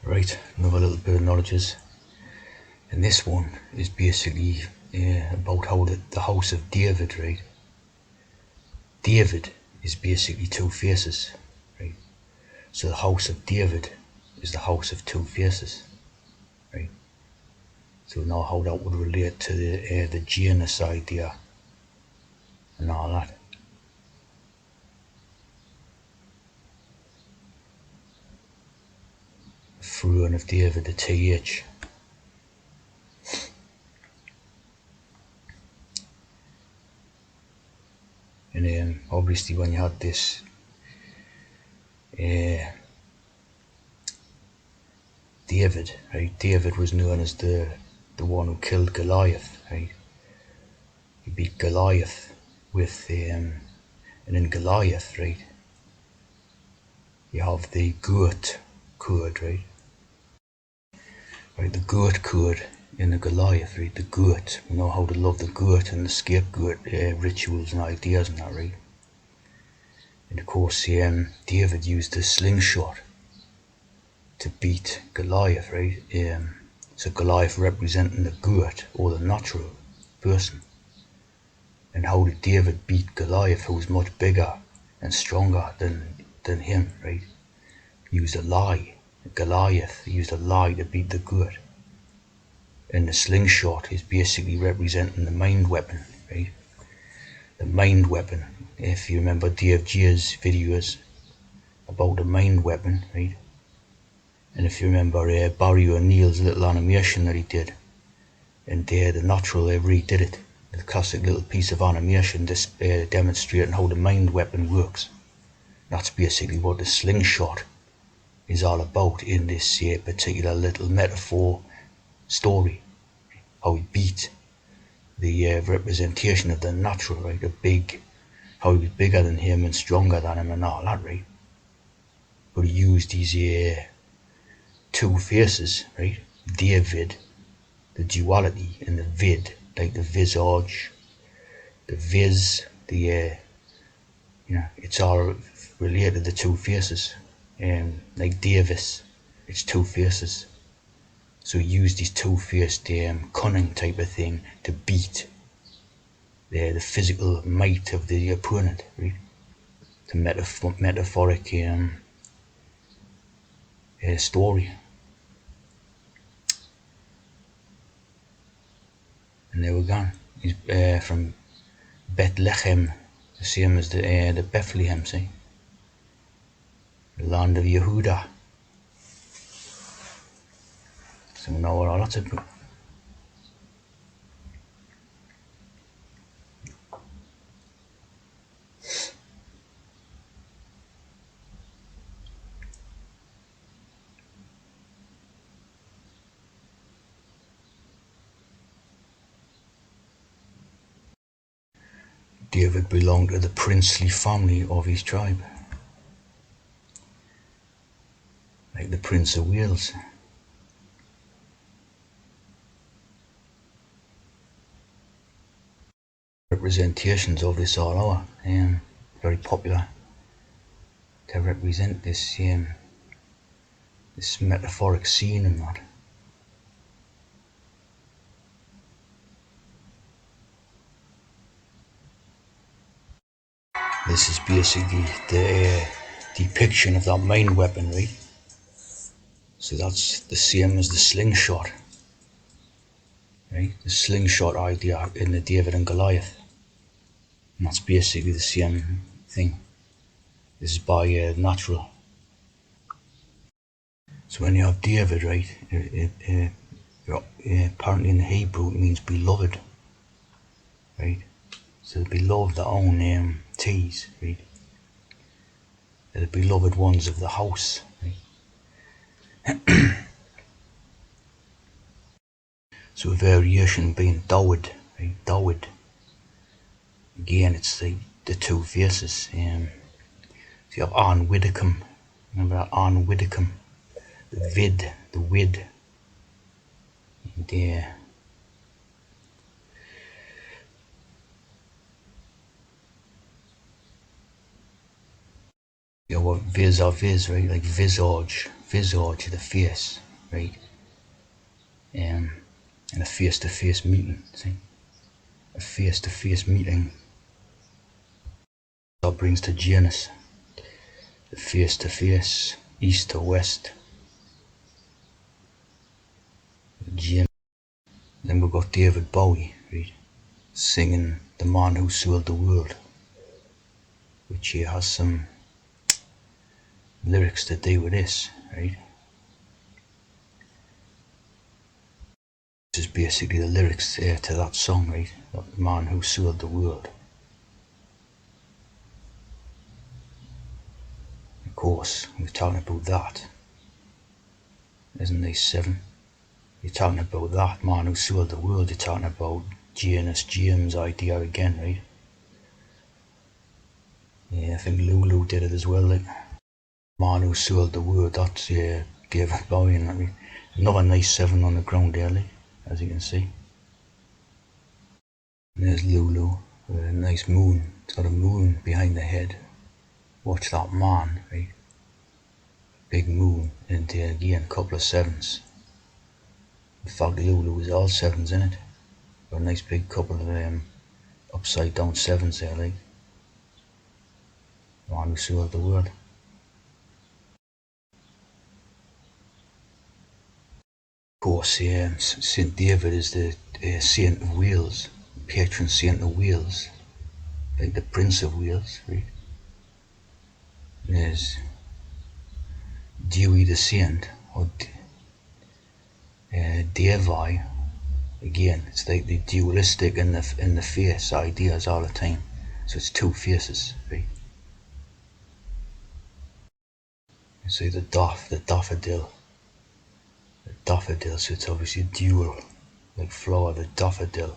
Right, another little bit of knowledge, and this one is basically about how the house of David, right? David is basically two faces, right? So the house of David is the house of two faces, right? So now how that would relate to the Janus idea and all that. Throne of David, the TH. And obviously when you had this David, right? David was known as the one who killed Goliath, right? He beat Goliath with and in Goliath, right? You have the goat code, right? Right, the goat code in the Goliath, right? The goat. We know how to love the goat and the scapegoat rituals and ideas and that, right? And of course, David used the slingshot to beat Goliath, right? So Goliath representing the goat or the natural person. And how did David beat Goliath, who was much bigger and stronger than him, right? He used a lie. Goliath used a lie to beat the goat. And the slingshot is basically representing the mind weapon, right? The mind weapon. If you remember Dave G's videos about the mind weapon, right? And if you remember Barry O'Neill's little animation that he did, and the natural redid it, the classic little piece of animation demonstrating how the mind weapon works. That's basically what the slingshot is all about in this particular little metaphor story. How he beat the representation of the natural, right? How he was bigger than him and stronger than him and all that, right? But he used these two faces, right? David, the duality, and the vid, like the visage, the viz, it's all related to two faces. Like Davis, it's two faces. So he used his two-faced cunning type of thing to beat the physical might of the opponent, right? The metaphoric story. And they were gone. He's from Bethlehem, the same as the Bethlehem, see? The land of Yehuda. So now what all that's about. David belonged to the princely family of his tribe, like the Prince of Wales. Representations of this all over, very popular to represent this this metaphoric scene and that. This is basically the depiction of that main weapon, right? So that's the same as the slingshot, right? The slingshot idea in the David and Goliath. And that's basically the same thing. This is by natural. So when you have David, right, apparently in the Hebrew it means beloved, right? So the beloved, their own T's, right? They're the beloved ones of the house, right? So a variation being Dawid, right? Dawid. Again, it's the two faces. So you have Arn Widdicombe. Remember that Arn Widdicombe? The vid, the wid. And, you know what viz or viz, right? Like visage, visage of the face, right? In a face-to-face meeting, see? A face-to-face meeting that brings to Janus. The face-to-face, east to west. Janus. Then we've got David Bowie, right? Singing The Man Who Sold the World, which here has some lyrics to do with this, right? This is basically the lyrics to that song, right? The Man Who Sold the World. Of course, we're talking about that. Isn't there 7? You're talking about that Man Who Sold the World, you're talking about Janus James' idea again, right? Yeah, I think Lulu did it as well, like Man Who Sold the World, that's David Bowie, and I mean, another nice 7 on the ground there, like, as you can see. And there's Lulu with a nice moon. It's got a moon behind the head. Watch that man, right? Big moon, and there again, a couple of 7s. In fact, Lulu is all 7s in it. Got a nice big couple of upside down 7s there, like. Man Who Sold the World. Of course, St. David is the Saint of Wales, patron saint of Wales, like the Prince of Wales, right? And there's Dewi the Saint, or Devi. Again, it's like the dualistic in the face ideas all the time. So it's 2 faces, right? You see the daffodil. The daffodil, so it's obviously dual, like flower, the daffodil.